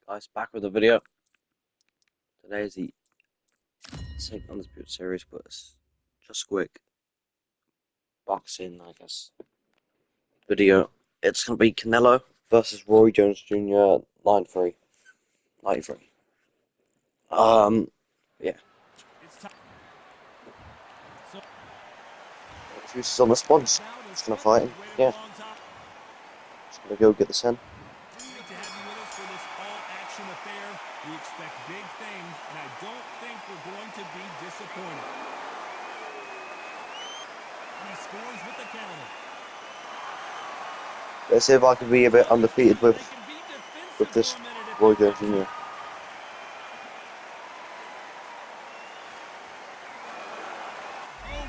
Guys, back with a video. Today is the same Undisputed series, but it's just quick boxing, I guess, video. It's gonna be Canelo versus Roy Jones Jr. 9-3. 93. Yeah. Juice is on the spot. Just gonna fight him. Yeah. Just gonna go get the 10. Great to have you with us for this all-action affair. We expect big things, and I don't think we're going to be disappointed. And he scores with the counter. Let's see if I can be a bit undefeated with this Roy Jones Jr. Oh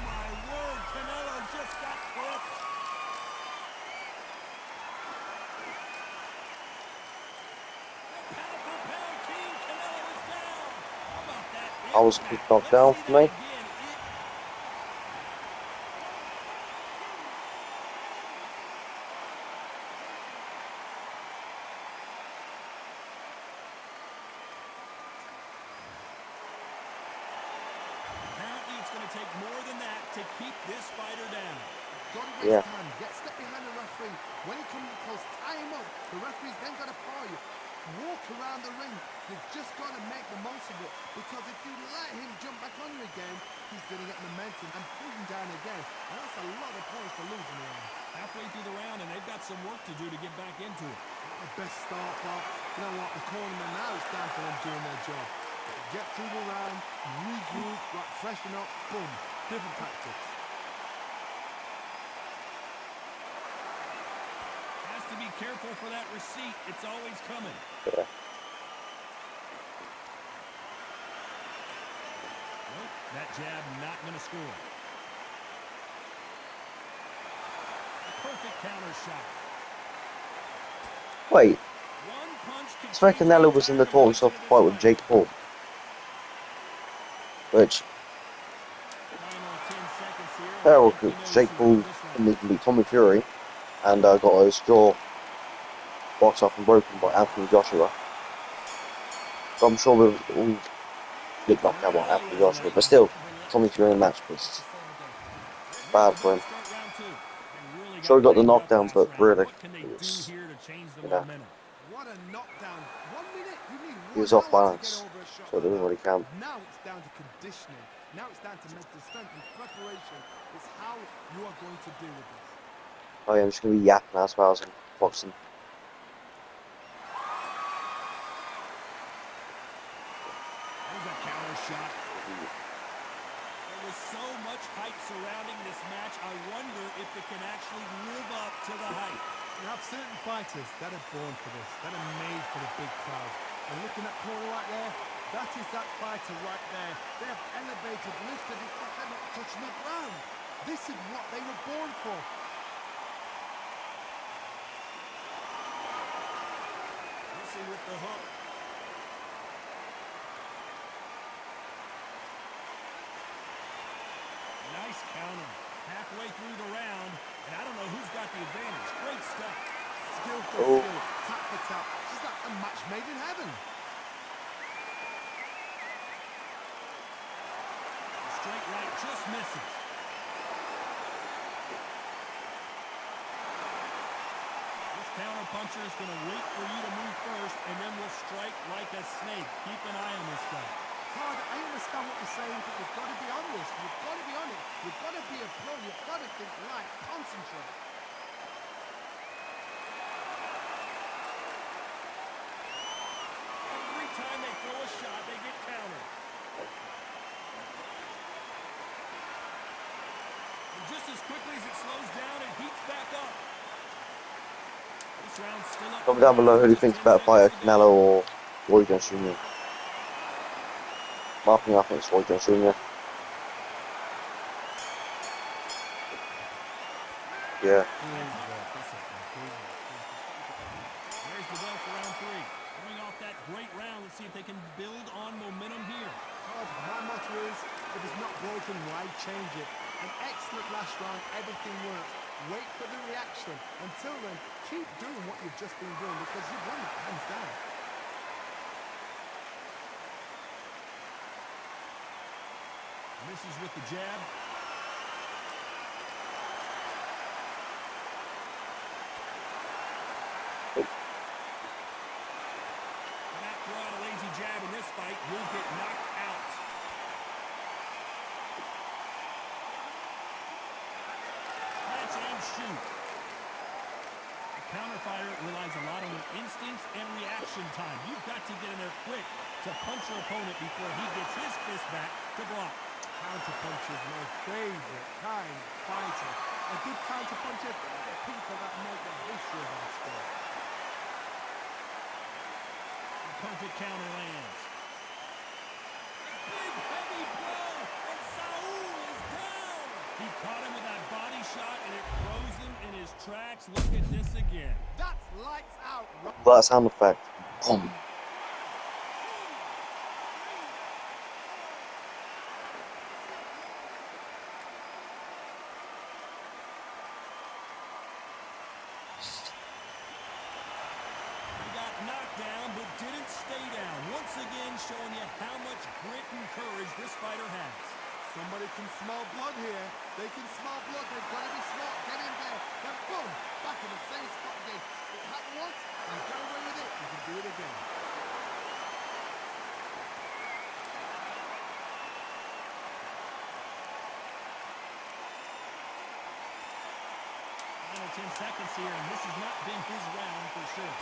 my word, Canelo just got clipped. Pound for pound king, Canelo is down. How about that I was impact? knocked Let's down see for that me. again. Apparently, it's going to take more than that to keep this fighter down. Don't waste Yeah. time. Get step behind the referee. When he comes close, tie him up. The referee's then got to paw you. Walk around the ring. You've just got to make the most of it. Because if you let him jump back on you again, he's going to get momentum and pull him down again. And that's a lot of points to lose in the round. Halfway through the round, and they've got some work to do to get back into it. The best start, Bob. You know what? The cornerman now it's time for them doing their job. Get through the round, regroup, right, freshen up, boom. Different tactics. Has to be careful for that receipt. It's always coming. Yeah. Nope, that jab not going to score. Perfect counter shot. Wait. One punch I swear Canelo was in the talks of fight with Jake Paul. Which, terrible, because Jake Paul can beat Tommy Fury and got his jaw boxed off and broken by Anthony Joshua. So I'm sure we'll all get knocked out by Anthony Joshua, but still, Tommy Fury in the match was bad for him. Sure, he got the knockdown, but really, it was, you know, What a knockdown. 1 minute, you need he 1 was off hour to get balance, over a shot so it like doesn't that. really count. Now it's down to conditioning. Now it's down to mental strength and preparation. It's how you are going to deal with this. Oh yeah, I'm just gonna be yapping as well as in boxing. There's a counter shot. There was so much hype surrounding this match. I wonder if it can actually live up to the hype. You have certain fighters that are born for this, that are made for the big crowd. And looking at corner right there, that is that fighter right there. They have elevated, lifted, it's like they're not touching the ground. This is what they were born for. Missing with the hook. Nice counter. Halfway through the round, and I don't know who's got the advantage. Great stuff. Skill for Oh. skill, tap for tap. Just like a match made in heaven. Straight right just misses. This counter puncher is going to wait for you to move first, and then will strike like a snake. Keep an eye on this guy. Todd, I understand what you're saying, but you've got to be on this. You've got to be on it. You've got to be a pro. You've got to think right. Concentrate. Every time they throw a shot, they get countered. And just as quickly as it slows down, it heats back up. This round's still up. Comment down below who do you think's better fighter, Canelo or Roy Jones Jr. My opinion, I think it's Roy Jones Jr. Yeah. There's the bell for round 3. Coming off that great round, let's see if they can build on momentum here. Todd, my motto is, if it's not broken, why change it? An excellent last round, everything worked. Wait for the reaction. Until then, keep doing what you've just been doing because you've won it hands down. Misses with the jab. Not throw out a lazy jab in this fight. Will get knocked out. Catch and shoot. A counter fighter relies a lot on their instincts and reaction time. You've got to get in there quick to punch your opponent before he gets his fist back to block. Counter punch is my favorite kind of fighter. A good counter puncher, they're the people that make the history of our sport. A perfect counter lands. Big heavy blow, and Saul is down. He caught him with that body shot, and it froze him in his tracks. Look at this again. That's lights out. That sound effect. Boom. He got knocked down, but didn't stay down. Once again, showing you how much grit and courage this fighter has. Somebody can smell blood here. They can smell blood. They've got to be smart. Get in there. Then boom, back in the same spot again. It happened once. You get away with it. You can do it again. Final 10 seconds here, and this has not been his round for sure.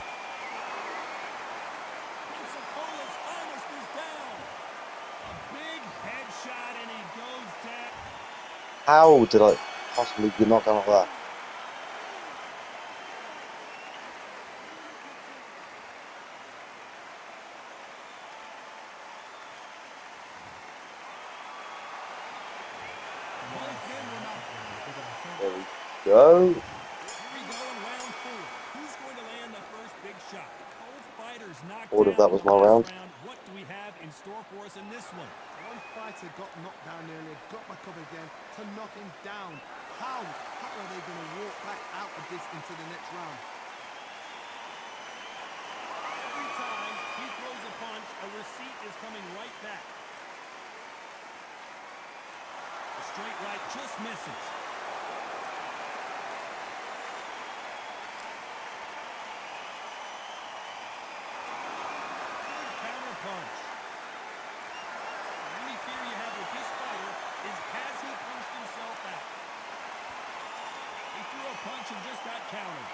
Pensacola's finest is down. A big headshot, and he goes down. How did I possibly get knocked down like that? Both men were knocked down. There we go. Here we go in round 4. Who's going to land the first big shot? Both fighters knocked What if down that was in the my last round? What do we have in store for us in this one? One fighter got knocked down earlier, got back up again to knock him down. How are they going to walk back out of this into the next round? Every time he throws a punch, a receipt is coming right back. A straight right just misses. Good counter punch. The only fear you have with this fighter is has he punched himself out? He threw a punch and just got countered.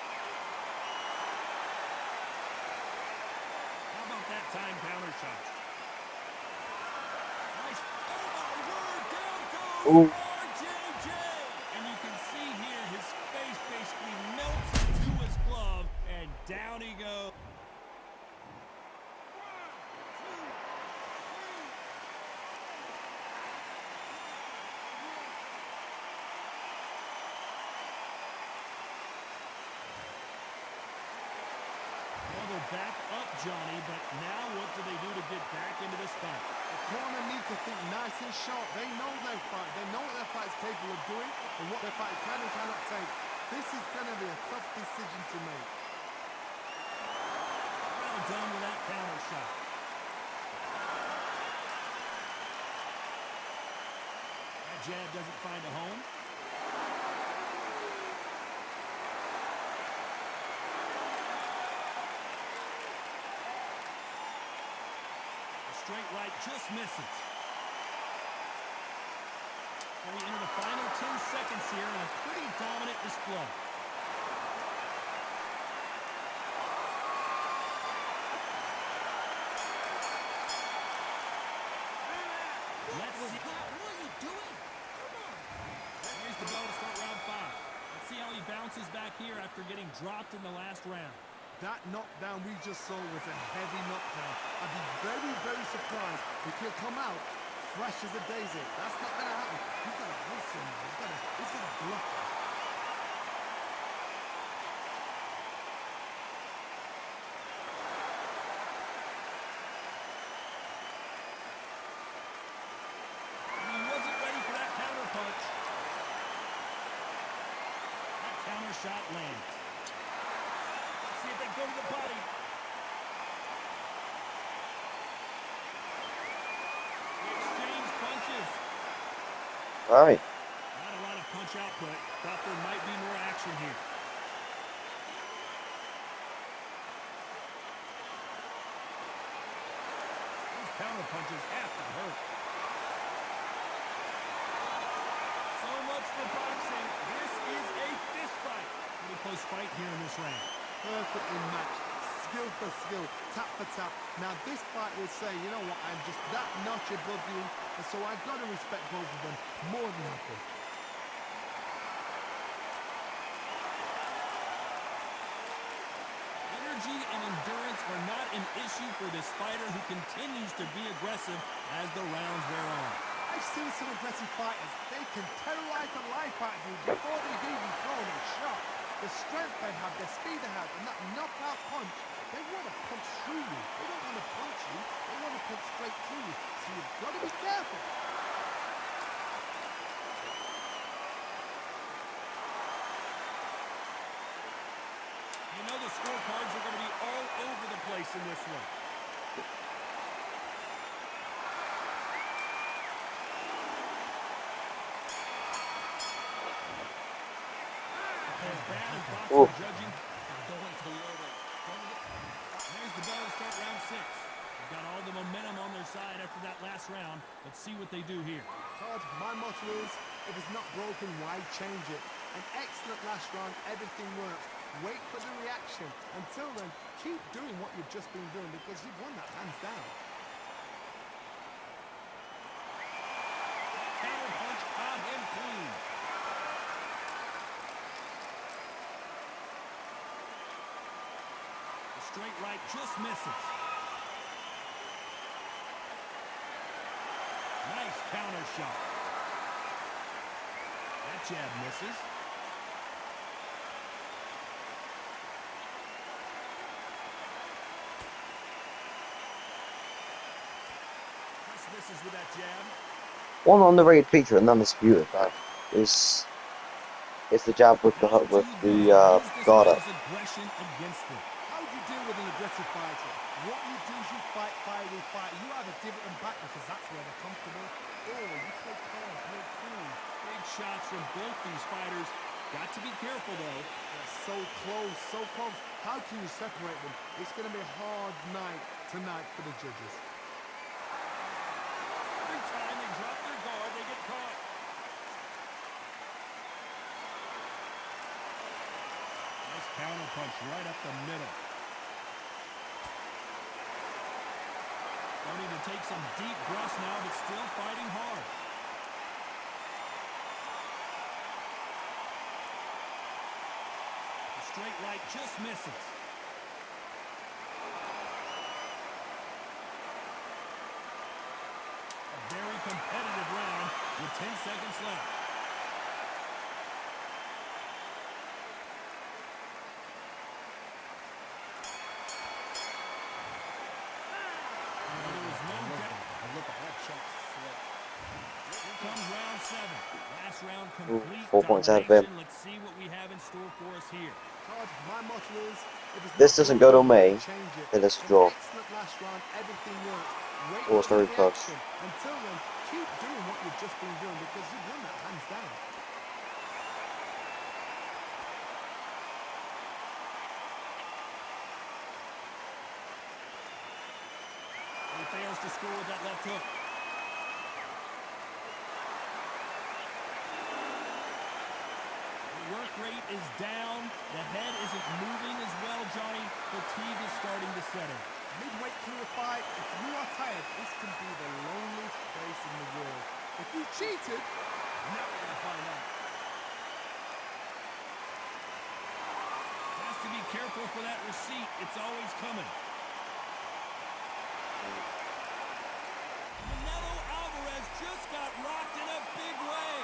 How about that time counter shot? Nice. Oh my word, down goes Ooh. RJJ. And you can see here his face basically melts into his glove, and down he goes. Well, they're back up, Johnny, but now what do they do to get back into this fight? The corner need to think nice and sharp. They know their fight. They know what their fight's capable of doing and what their fight can and cannot take. This is going to be a tough decision to make. Well done with that counter shot. That jab doesn't find a home. A straight right just misses. So we enter the final 10 seconds here in a pretty dominant display. Let's see. What are you doing? Come on. Raise the bell to start round 5. Let's see how he bounces back here after getting dropped in the last round. That knockdown we just saw was a heavy knockdown. I'd be very, very surprised if he'll come out fresh as a daisy. That's not going to happen. He's got to whistle now. He's got to bluff. And he wasn't ready for that counter punch. That counter shot lands. Let's see if they go to the body. They exchange punches. All right. Not a lot of punch output. Thought there might be more action here. Those counter punches have to hurt. So much for boxing. This is a fist fight. Pretty close fight here in this round. Perfectly matched. Skill for skill, tap for tap. Now this fight will say, you know what, I'm just that notch above you, and so I've got to respect both of them more than happy. Energy and endurance are not an issue for this fighter who continues to be aggressive as the rounds wear on. I've seen some aggressive fighters. They can terrorize the life out of you before they've even thrown a shot. The strength they have, the speed they have, and that knockout punch, they want to punch through you. They don't want to punch you. They want to punch straight through you. So you've got to be careful. You know the scorecards are going to be all over the place in this one. As bad as boxing judging, going to load it. There's the bell to start round 6. They've got all the momentum on their side after that last round. Let's see what they do here. Todd, my motto is, if it's not broken, why change it? An excellent last round, everything works. Wait for the reaction. Until then, keep doing what you've just been doing because you've won that hands down. Counter punch caught him clean. The straight right just misses. Nice counter shot. That jab misses. Just misses with that jab. One underrated feature and Undisputed that is the jab with the guard up. Aggression against them. How do you deal with an aggressive fighter? What you do is you fight fire with fire. You have a dividend back because that's where they're comfortable. Or you play calm, play cool. Big shots from both these fighters. Got to be careful though. They're so close, so close. How can you separate them? It's going to be a hard night tonight for the judges. Every time they drop their guard, they get caught. Nice counter punch right up the middle. Starting to take some deep breaths now, but still fighting hard. The straight right just misses. A very competitive round with 10 seconds left. There was no doubt. Look at that shot slip. Here comes round 7. Last round complete 4 points out of him. domination. Let's see what we have in store for us here. Todd, my motto is, if it's This not doesn't go to broken, me, change it. then it's a An draw. excellent last round, everything works. Wait Oh, it's for the very close. reaction. Until then, keep doing what you've just been doing because you've won that hands down. He fails to score with that left hook. The work rate is down. The head isn't moving as well, Johnny. Fatigue is starting to set in. Midway through a fight, if you are tired, this can be the loneliest place in the world. If you cheated, now we're going to find out. Has to be careful for that receipt. It's always coming. Canelo Àlvarez just got rocked in a big way.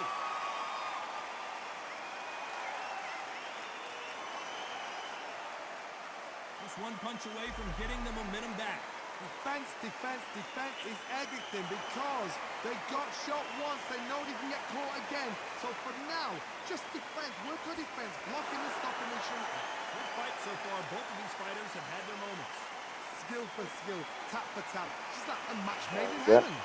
Just one punch away from getting the momentum back. Defense, defense, defense is everything because they got shot once. They know they can get caught again. So for now, just defense. Work on defense. Blocking and stopping and shooting. Good fight so far. Both of these fighters have had their moments. Skill for skill. Tap for tap. Just like a match made in Yeah. heaven.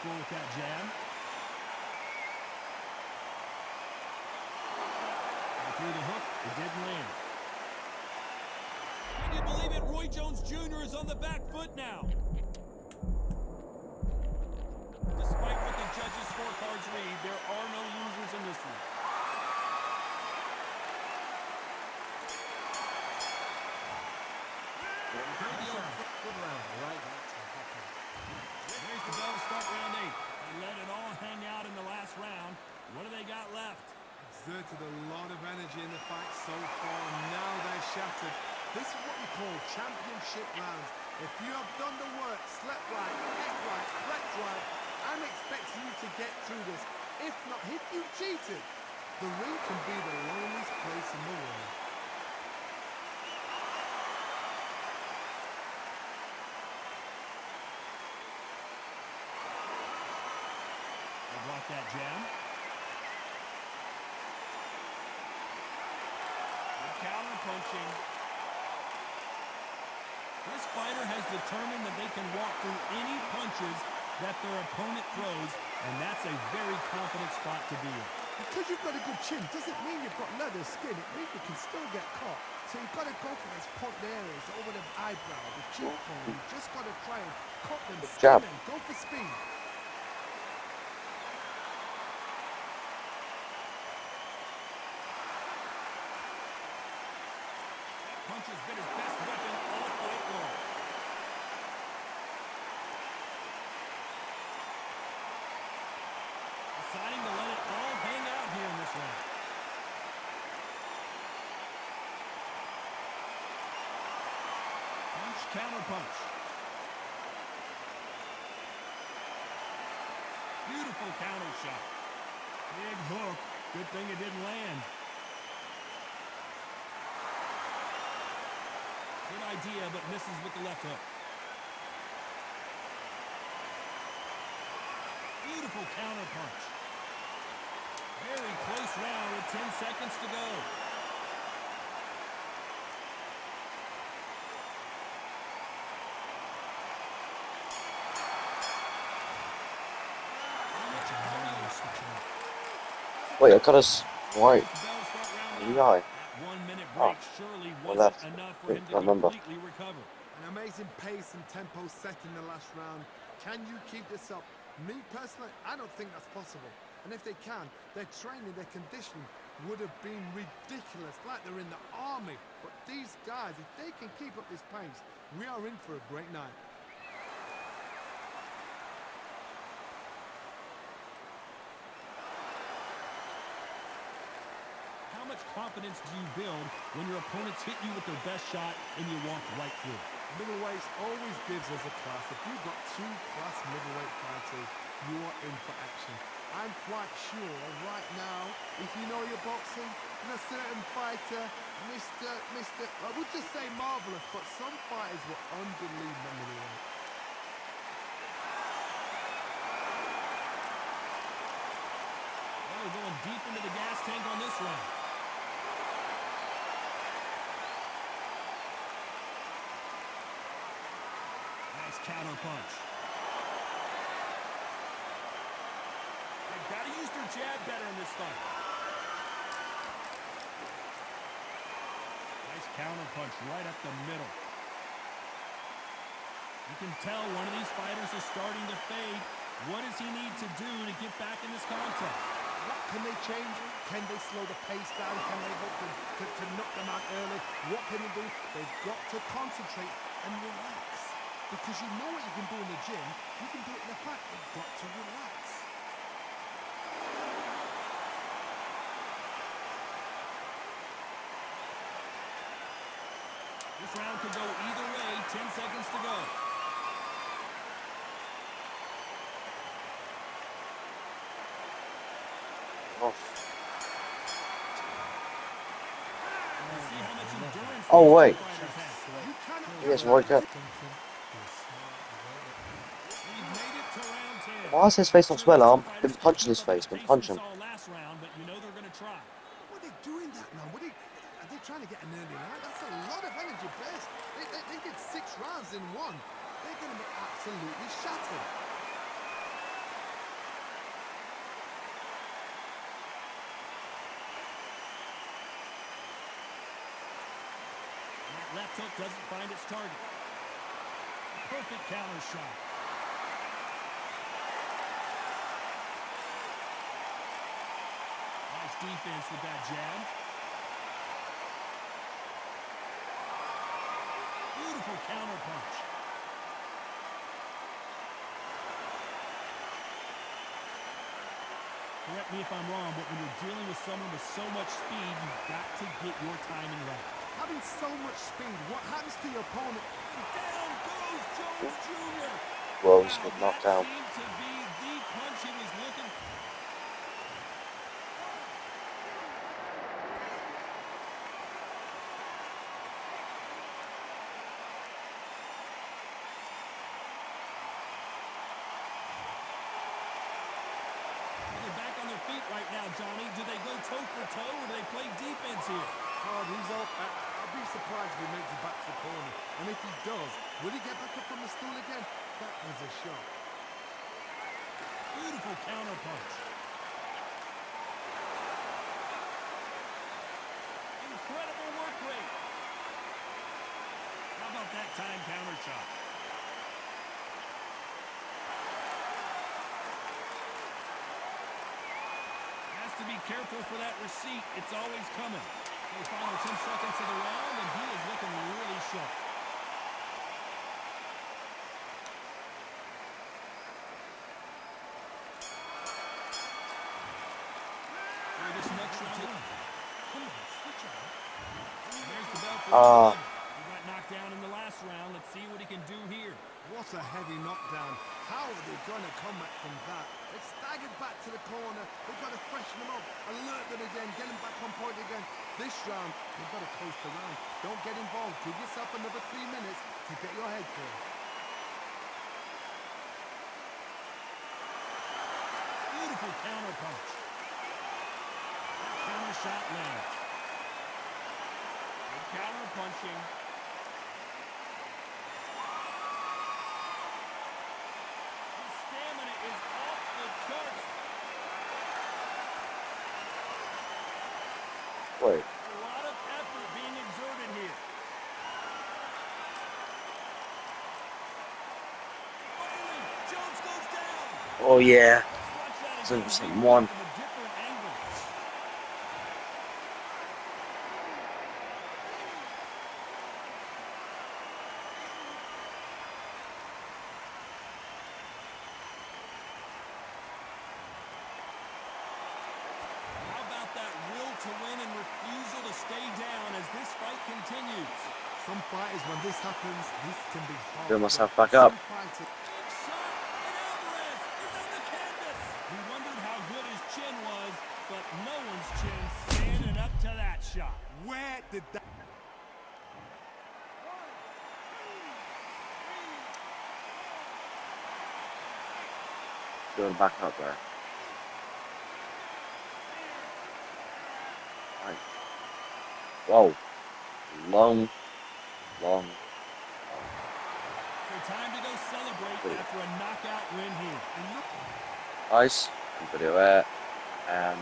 score with that jab. And through the hook, it didn't land. Can you believe it? Roy Jones Jr. is on the back foot now. Despite what the judges' scorecards read, there are no losers in this one. Good round, right? That's what happened. There's the bell to start round 8. They let it all hang out in the last round. What do they got left? Exerted a lot of energy in the fight so far, and now they're shattered. This is what we call championship rounds. If you have done the work, slept right, ate right, slept right, I'm expecting you to get through this. If not, if you cheated, the ring can be the loneliest place in the world. They block that jab. Good counter punching. This fighter has determined that they can walk through any punches that their opponent throws, and that's a very confident spot to be in. Because you've got a good chin doesn't mean you've got leather skin. It means you can still get caught. So you've got to go for those point areas over the eyebrow, the cheekbone. You've just got to try and cut them, Jab. skin them, go for speed. Punch has been his best weapon all fight long. Deciding to let it all hang out here in this round. Punch, counter punch. Beautiful counter shot. Big hook. Good thing it didn't land. Good idea, but misses with the left hook. Beautiful counter punch. Very close round with 10 seconds to go. Wait, I got us right. Bell start round 9. Yeah. That 1 minute Oh, break surely well, wasn't that's enough for good. him I to remember. completely recover. An amazing pace and tempo set in the last round. Can you keep this up? Me personally, I don't think that's possible. And if they can, their training, their conditioning would have been ridiculous, like they're in the army. But these guys, if they can keep up this pace, we are in for a great night. How much confidence do you build when your opponents hit you with their best shot and you walk right through it? Middleweights always gives us a class. If you've got 2 class middleweight fighters, you are in for action. I'm quite sure right now, if you know your boxing, there's a certain fighter, I would just say marvelous, but some fighters were unbelievable middleweight. Oh, going deep into the gas tank on this round. Nice counter punch. They've got to use their jab better in this fight. Nice counter punch right up the middle. You can tell one of these fighters is starting to fade. What does he need to do to get back in this contest? What can they change? Can they slow the pace down? Can they hope to knock them out early? What can they do? They've got to concentrate and relax. Because you know what you can do in the gym, you can do it in the fight. You've got to relax. This round could go either way. 10 seconds to go. Oh, wait. You cannot Yes, right there. Why is his face not swell? I've been punching his face, been punching. Last round, but you know they're going to try. What are they doing that now? Are they trying to get an early round? That's a lot of energy burst. They did 6 rounds in one. They're going to be absolutely shattered. left hook doesn't find its target. Perfect counter shot. Nice defense with that jab. Beautiful counter punch. Correct me if I'm wrong, but when you're dealing with someone with so much speed, you've got to get your timing right. Having so much speed, what happens to your opponent? Down goes Jones Jr. Well, he's got knocked that out. seemed to be the punch he was looking for. They're back on their feet right now, Johnny. Do they go toe for toe or do they play defense here? Hard result. I'll be surprised if he makes it back to the corner. And if he does, will he get back up from the stool again? That was a shot. Beautiful counter punch. Incredible work rate. How about that time counter shot? Has to be careful for that receipt. It's always coming. The final 10 seconds of the round, and he is looking really sharp. This next round. Come on, switch out. There's the bell for the win. He got knocked down in the last round. Let's see what he can do here. What a heavy knockdown. How are they going to come back from that? They staggered back to the corner. They've got to freshen them up, alert them again, get them back on point again. This round, they've got to coast the round. Don't get involved. Give yourself another 3 minutes to get your head clear. Beautiful counter punch. Counter shot lands. Good counter punching. His stamina is off the charts. Wait. A lot of effort being exerted here. Finally, Jones goes down. Oh yeah. Let's watch that again. 100% From a different angle. How about that will to win and refusal to stay down as this fight continues? Some fighters, when this happens, this can be hard. Build myself back up. Some fighters, Big shot, and Àlvarez is on the canvas. We wondered how good his chin was, but no one's chin standing up to that shot. where did that... Build back up there. Right. Whoa. Long. So time to go celebrate after a knockout win here. And look, Nice. Good video there. And